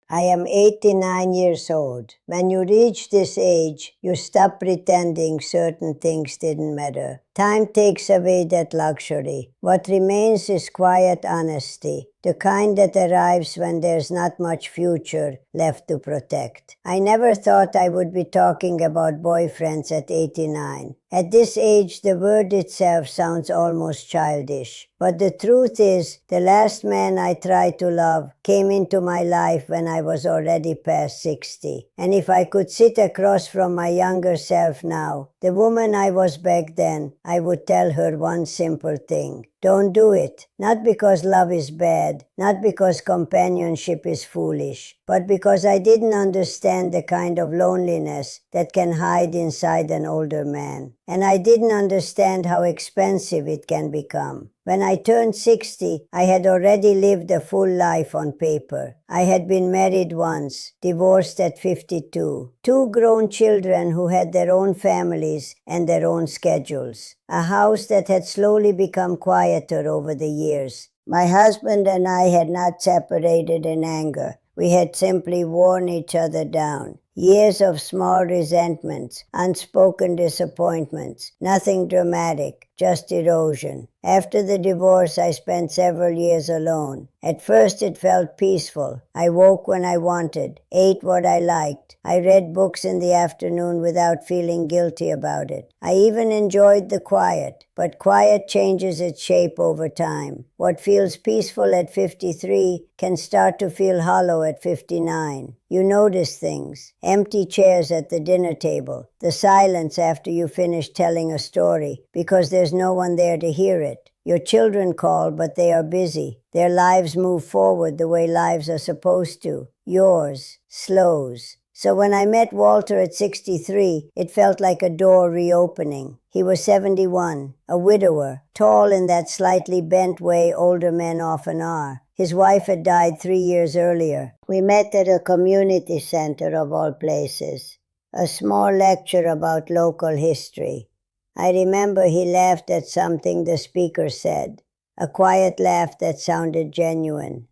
I am 89 years old. When you reach this age, you stop pretending certain things didn't matter. Time takes away that luxury. What remains is quiet honesty, the kind that arrives when there's not much future left to protect. I never thought I would be talking about boyfriends at 89. At this age, the word itself sounds almost childish. But the truth is, the last man I tried to love came into my life when I was already past 60. And if I could sit across from my younger self now, the woman I was back then, I would tell her one simple thing. Don't do it. Not because love is bad, not because companionship is foolish, but because I didn't understand the kind of loneliness that can hide inside an older man. And I didn't understand how expensive it can become. When I turned 60, I had already lived a full life on paper. I had been married once, divorced at 52. 2 grown children who had their own families and their own schedules. A house that had slowly become quieter over the years. My husband and I had not separated in anger. We had simply worn each other down. Years of small resentments, unspoken disappointments, nothing dramatic, just erosion. After the divorce, I spent several years alone. At first it felt peaceful. I woke when I wanted, ate what I liked. I read books in the afternoon without feeling guilty about it. I even enjoyed the quiet, but quiet changes its shape over time. What feels peaceful at 53 can start to feel hollow at 59. You notice things. Empty chairs at the dinner table. The silence after you finish telling a story because there's no one there to hear it. Your children call, but they are busy. Their lives move forward the way lives are supposed to. Yours slows. So when I met Walter at 63, it felt like a door reopening. He was 71, a widower, tall in that slightly bent way older men often are. His wife had died 3 years earlier. We met at a community center of all places. A small lecture about local history. I remember he laughed at something the speaker said, a quiet laugh that sounded genuine.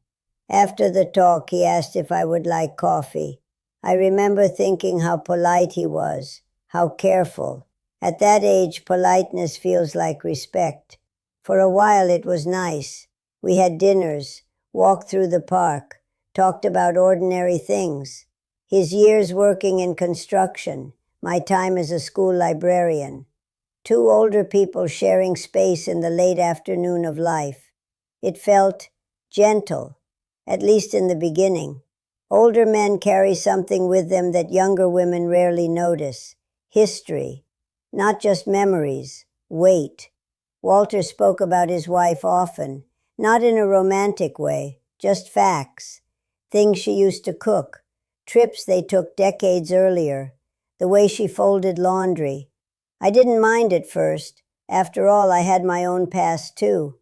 After the talk, he asked if I would like coffee. I remember thinking how polite he was, how careful. At that age, politeness feels like respect. For a while it was nice. We had dinners, walked through the park, talked about ordinary things. His years working in construction, my time as a school librarian. 2 older people sharing space in the late afternoon of life. It felt gentle, at least in the beginning. Older men carry something with them that younger women rarely notice. History, not just memories, weight. Walter spoke about his wife often, not in a romantic way, just facts. Things she used to cook, trips they took decades earlier, the way she folded laundry. I didn't mind at first. After all, I had my own past too.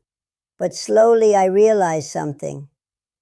But slowly I realized something.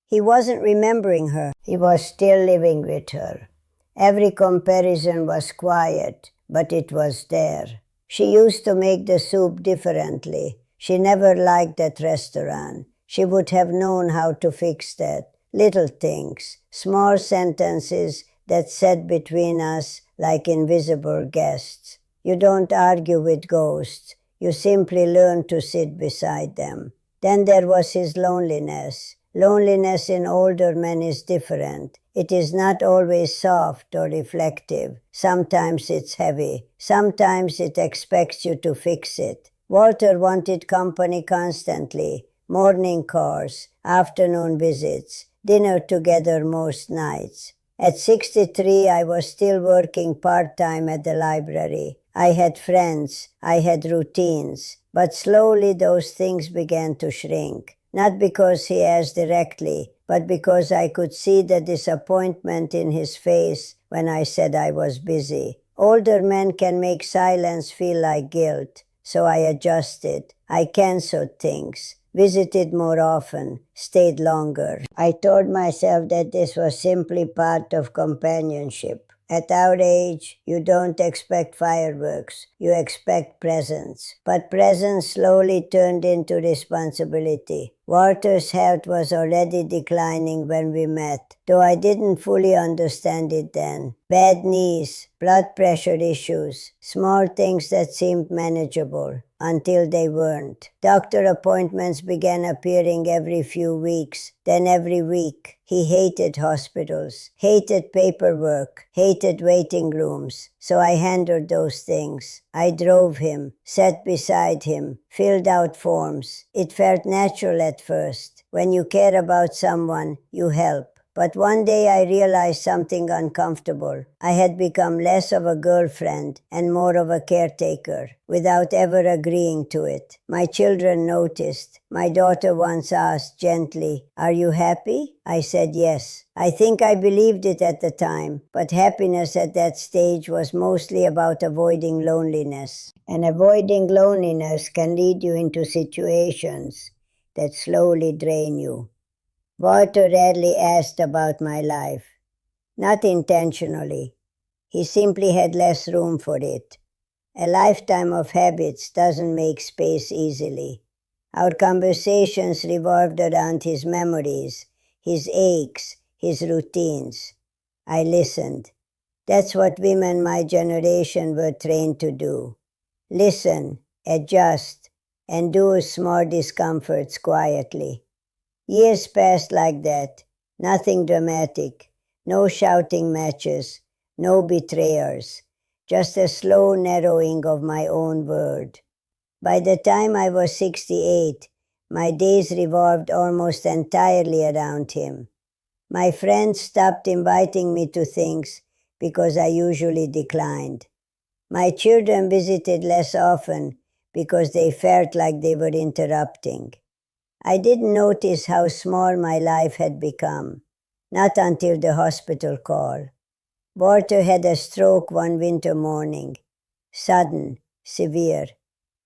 He wasn't remembering her. He was still living with her. Every comparison was quiet, but it was there. She used to make the soup differently. She never liked that restaurant. She would have known how to fix that. Little things, small sentences that sat between us like invisible guests. You don't argue with ghosts. You simply learn to sit beside them. Then there was his loneliness. Loneliness in older men is different. It is not always soft or reflective. Sometimes it's heavy. Sometimes it expects you to fix it. Walter wanted company constantly. Morning calls, afternoon visits, dinner together most nights. At 63, I was still working part-time at the library. I had friends, I had routines, but slowly those things began to shrink. Not because he asked directly, but because I could see the disappointment in his face when I said I was busy. Older men can make silence feel like guilt, so I adjusted. I canceled things, visited more often, stayed longer. I told myself that this was simply part of companionship. At our age, you don't expect fireworks, you expect presence. But presence slowly turned into responsibility. Walter's health was already declining when we met, though I didn't fully understand it then. Bad knees, blood pressure issues, small things that seemed manageable until they weren't. Doctor appointments began appearing every few weeks, then every week. He hated hospitals, hated paperwork, hated waiting rooms, so I handled those things. I drove him, sat beside him, filled out forms. It felt natural at first. When you care about someone, you help. But one day I realized something uncomfortable. I had become less of a girlfriend and more of a caretaker, without ever agreeing to it. My children noticed. My daughter once asked gently, "Are you happy?" I said yes. I think I believed it at the time, but happiness at that stage was mostly about avoiding loneliness. And avoiding loneliness can lead you into situations that slowly drain you. Walter rarely asked about my life. Not intentionally. He simply had less room for it. A lifetime of habits doesn't make space easily. Our conversations revolved around his memories, his aches, his routines. I listened. That's what women my generation were trained to do. Listen, adjust, endure small discomforts quietly. Years passed like that, nothing dramatic, no shouting matches, no betrayers, just a slow narrowing of my own world. By the time I was 68, my days revolved almost entirely around him. My friends stopped inviting me to things because I usually declined. My children visited less often because they felt like they were interrupting. I didn't notice how small my life had become, not until the hospital call. Walter had a stroke one winter morning. Sudden, severe.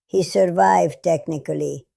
He survived technically,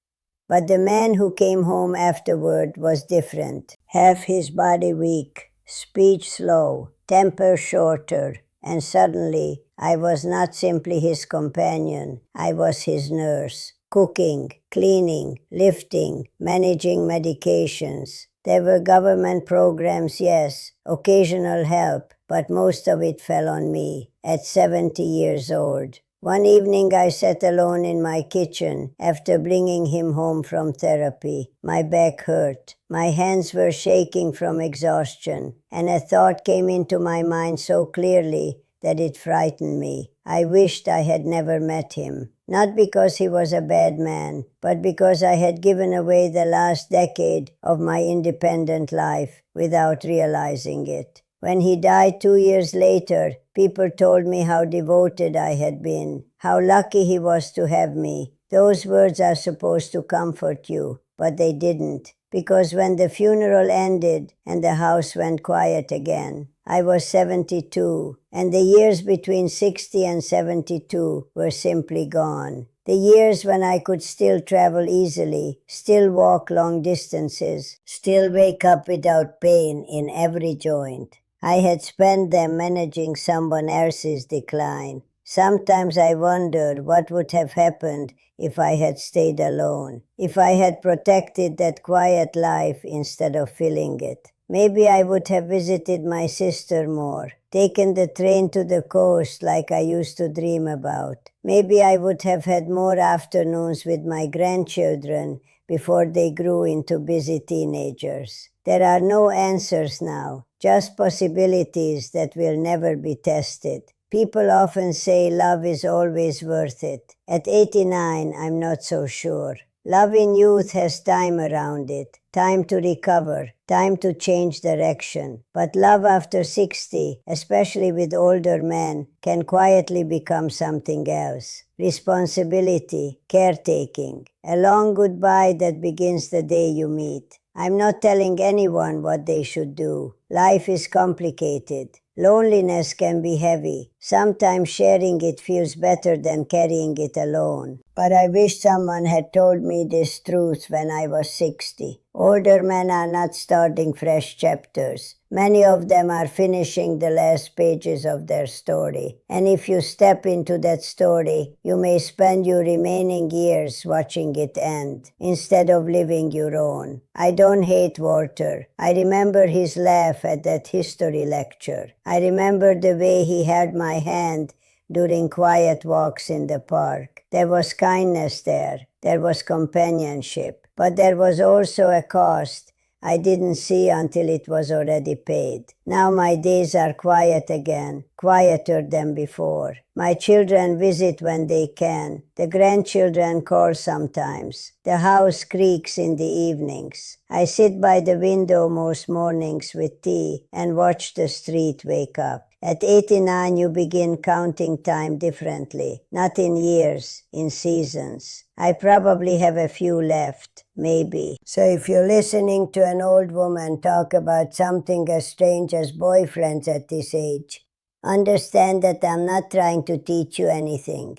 but the man who came home afterward was different. Half his body weak, speech slow, temper shorter, and suddenly I was not simply his companion, I was his nurse. Cooking, cleaning, lifting, managing medications. There were government programs, yes, occasional help, but most of it fell on me at 70 years old. One evening I sat alone in my kitchen after bringing him home from therapy. My back hurt. My hands were shaking from exhaustion, and a thought came into my mind so clearly that it frightened me. I wished I had never met him. Not because he was a bad man, but because I had given away the last decade of my independent life without realizing it. When he died 2 years later, people told me how devoted I had been, how lucky he was to have me. Those words are supposed to comfort you, but they didn't, because when the funeral ended and the house went quiet again, I was 72, and the years between 60 and 72 were simply gone. The years when I could still travel easily, still walk long distances, still wake up without pain in every joint. I had spent them managing someone else's decline. Sometimes I wondered what would have happened if I had stayed alone, if I had protected that quiet life instead of filling it. Maybe I would have visited my sister more, taken the train to the coast like I used to dream about. Maybe I would have had more afternoons with my grandchildren before they grew into busy teenagers. There are no answers now, just possibilities that will never be tested. People often say love is always worth it. At 89, I'm not so sure. Love in youth has time around it, time to recover, time to change direction. But love after 60, especially with older men, can quietly become something else. Responsibility, caretaking, a long goodbye that begins the day you meet. I'm not telling anyone what they should do. Life is complicated. Loneliness can be heavy. Sometimes sharing it feels better than carrying it alone. But I wish someone had told me this truth when I was 60. Older men are not starting fresh chapters. Many of them are finishing the last pages of their story. And if you step into that story, you may spend your remaining years watching it end, instead of living your own. I don't hate Walter. I remember his laugh at that history lecture. I remember the way he held my hand during quiet walks in the park. There was kindness there. There was companionship. But there was also a cost I didn't see until it was already paid. Now my days are quiet again, quieter than before. My children visit when they can. The grandchildren call sometimes. The house creaks in the evenings. I sit by the window most mornings with tea and watch the street wake up. At 89, you begin counting time differently, not in years, in seasons. I probably have a few left, maybe. So if you're listening to an old woman talk about something as strange as boyfriends at this age, understand that I'm not trying to teach you anything.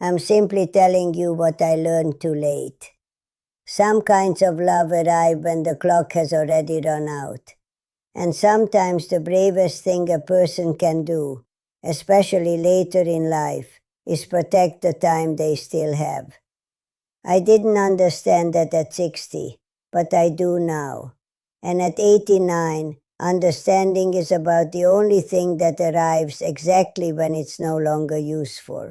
I'm simply telling you what I learned too late. Some kinds of love arrive when the clock has already run out. And sometimes the bravest thing a person can do, especially later in life, is protect the time they still have. I didn't understand that at 60, but I do now. And at 89, understanding is about the only thing that arrives exactly when it's no longer useful.